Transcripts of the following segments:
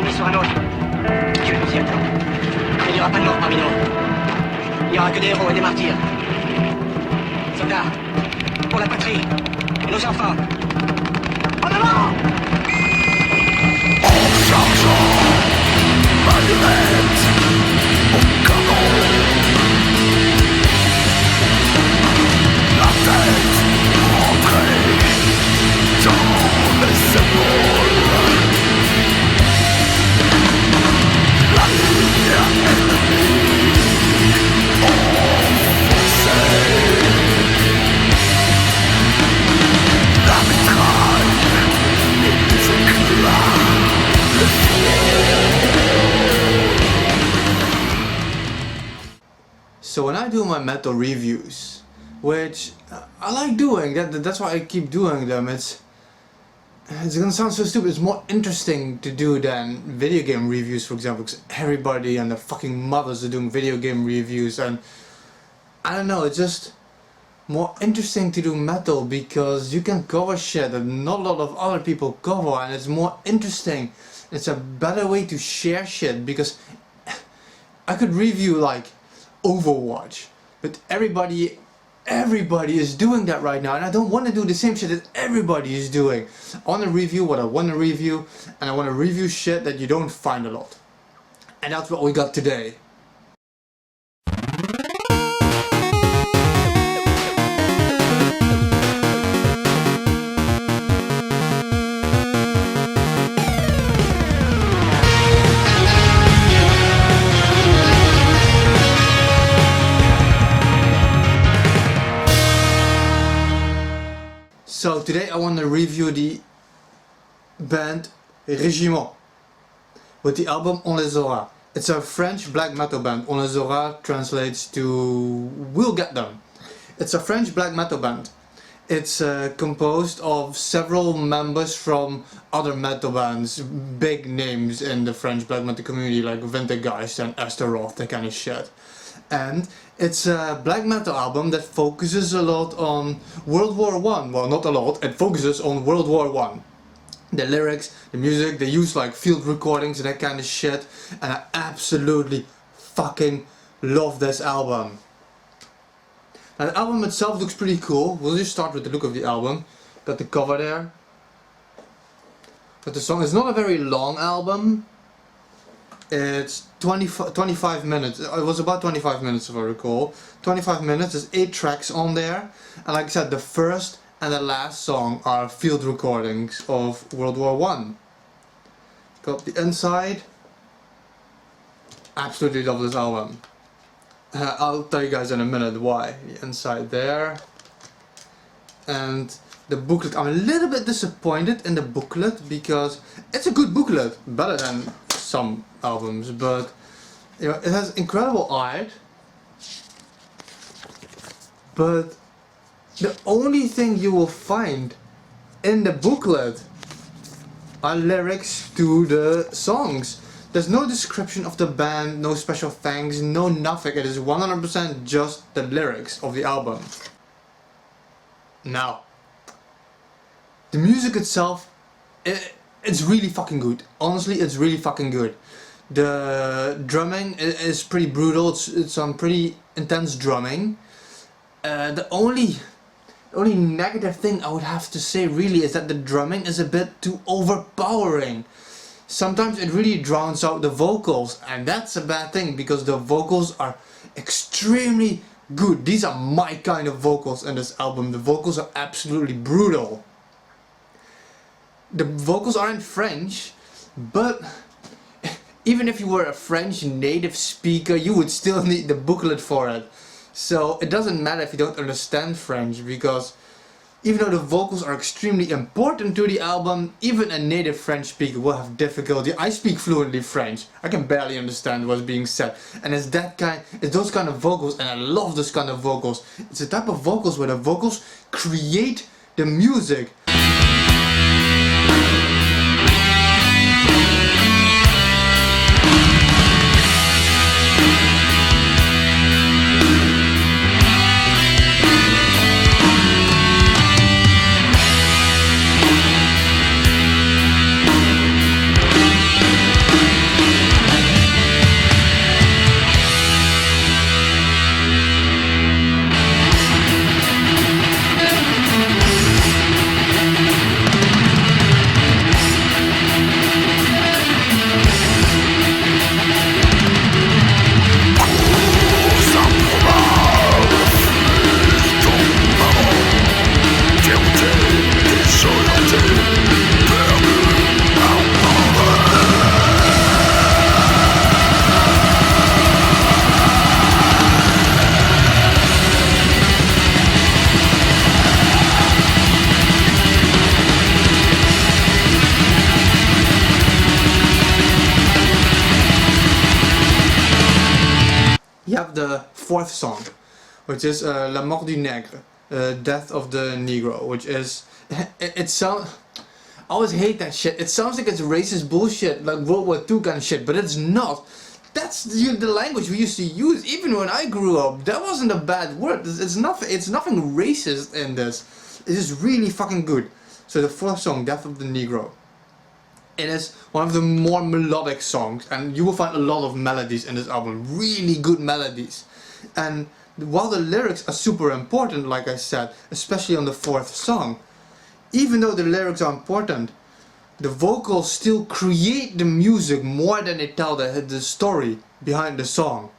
mission ennemie sur un autre. Dieu nous y attend. Il n'y aura pas de mort parmi nous. Il n'y aura que des héros et des martyrs. Soldats, pour la patrie, et nos enfants. En avant! En chargeant baïonnette au canon, la tête rentrée dans les épaules, la ligne ennemie enfoncée, la mitraille et les éclats. So when I do my metal reviews, which I like doing, that's why I keep doing them, it's gonna sound so stupid, it's more interesting to do than video game reviews, for example, because everybody and their fucking mothers are doing video game reviews, and I don't know, it's just more interesting to do metal because you can cover shit that not a lot of other people cover, and it's more interesting. It's a better way to share shit, because I could review like Overwatch, but everybody is doing that right now, and I don't want to do the same shit that everybody is doing. I want to review what I want to review, and I want to review shit that you don't find a lot. And that's what we got today. So today I want to review the band Régiment with the album On les aura. It's a French black metal band. On les aura translates to "We'll get them." It's a French black metal band. It's composed of several members from other metal bands, big names in the French black metal community like Wintergeist and Astaroth, that kind of shit. And it's a black metal album that focuses a lot on World War I. Well, not a lot, it focuses on World War I. The lyrics, the music, they use like field recordings and that kind of shit, and I absolutely fucking love this album. Now the album itself looks pretty cool. We'll just start with the look of the album. Got the cover there. But the song is not a very long album. It's 25 minutes. It was about 25 minutes if I recall. 25 minutes, there's 8 tracks on there. And like I said, the first and the last song are field recordings of World War I. Got the inside. Absolutely love this album. I'll tell you guys in a minute why. The inside there. And the booklet. I'm a little bit disappointed in the booklet because it's a good booklet. Better than some albums, but you know, it has incredible art, but the only thing you will find in the booklet are lyrics to the songs. There's no description of the band, no special thanks, no nothing. It is 100% just the lyrics of the album. Now, the music itself, it's really fucking good. Honestly, it's really fucking good. The drumming is pretty brutal. It's some pretty intense drumming. The only negative thing I would have to say really is that the drumming is a bit too overpowering. Sometimes it really drowns out the vocals, and that's a bad thing because the vocals are extremely good. These are my kind of vocals in this album. The vocals are absolutely brutal. The vocals are in French, but even if you were a French native speaker, you would still need the booklet for it. So it doesn't matter if you don't understand French, because even though the vocals are extremely important to the album, even a native French speaker will have difficulty. I speak fluently French. I can barely understand what's being said. And it's those kind of vocals, and I love those kind of vocals. It's a type of vocals where the vocals create the music. have the fourth song, which is La Mort du Nègre, Death of the Negro, which is, it sounds, I always hate that shit. It sounds like it's racist bullshit, like World War II kind of shit, but it's not. That's the language we used to use even when I grew up. That wasn't a bad word. It's nothing racist in this. It is really fucking good. So the fourth song, Death of the Negro. It is one of the more melodic songs, and you will find a lot of melodies in this album. Really good melodies. And while the lyrics are super important, like I said, especially on the fourth song, even though the lyrics are important, the vocals still create the music more than they tell the story behind the song.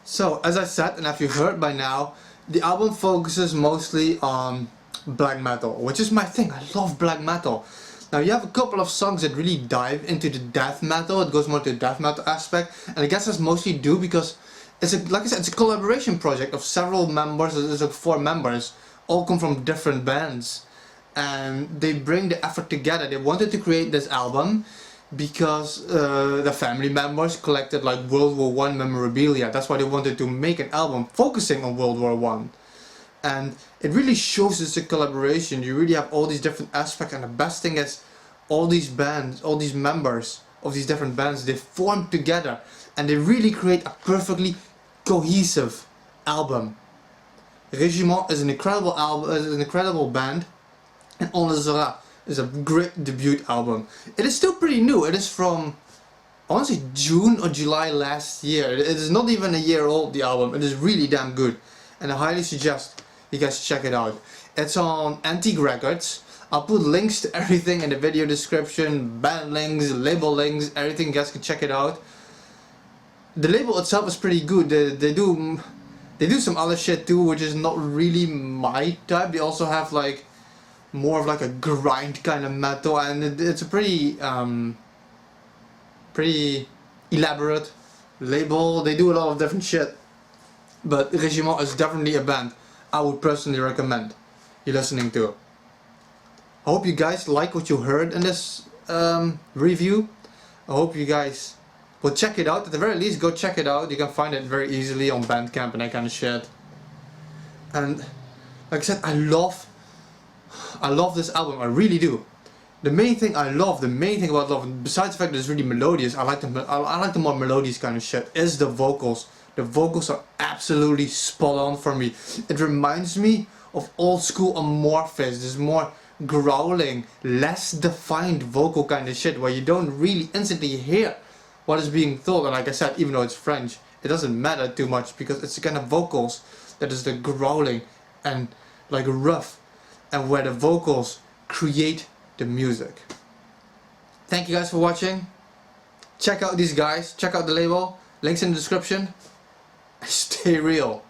So, as I said, and if you've heard by now, the album focuses mostly on black metal, which is my thing. I love black metal. Now, you have a couple of songs that really dive into the death metal. It goes more to the death metal aspect, and I guess that's mostly due because it's like I said, it's a collaboration project of several members. There's like 4 members, all come from different bands, and they bring the effort together. They wanted to create this album because the family members collected like World War I memorabilia. That's why they wanted to make an album focusing on World War I. And it really shows it's a collaboration. You really have all these different aspects, and the best thing is all these bands, all these members of these different bands, they form together and they really create a perfectly cohesive album. Régiment is an incredible album, is an incredible band, and On Les Aura is a great debut album. It is still pretty new. It is from, I want to say June or July last year. It is not even a year old, the album. It is really damn good, and I highly suggest you guys check it out. It's on Antique Records. I'll put links to everything in the video description, band links, label links, everything. You guys can check it out. The label itself is pretty good. They do some other shit too, which is not really my type. They also have like more of like a grind kind of metal, and it's a pretty elaborate label. They do a lot of different shit, but Régiment is definitely a band I would personally recommend you listening to. I hope you guys like what you heard in this review. I hope you guys will check it out. At the very least, go check it out. You can find it very easily on Bandcamp and that kind of shit. And like I said, I love this album. I really do. The main thing about love, besides the fact that it's really melodious, I like the more melodious kind of shit, is the vocals. The vocals are absolutely spot on for me. It reminds me of old school Amorphis. There's more growling, less defined vocal kind of shit, where you don't really instantly hear what is being told. And like I said, even though it's French, it doesn't matter too much because it's the kind of vocals that is the growling and like rough, and where the vocals create the music. Thank you guys for watching. Check out these guys, check out the label, links in the description. Stay real.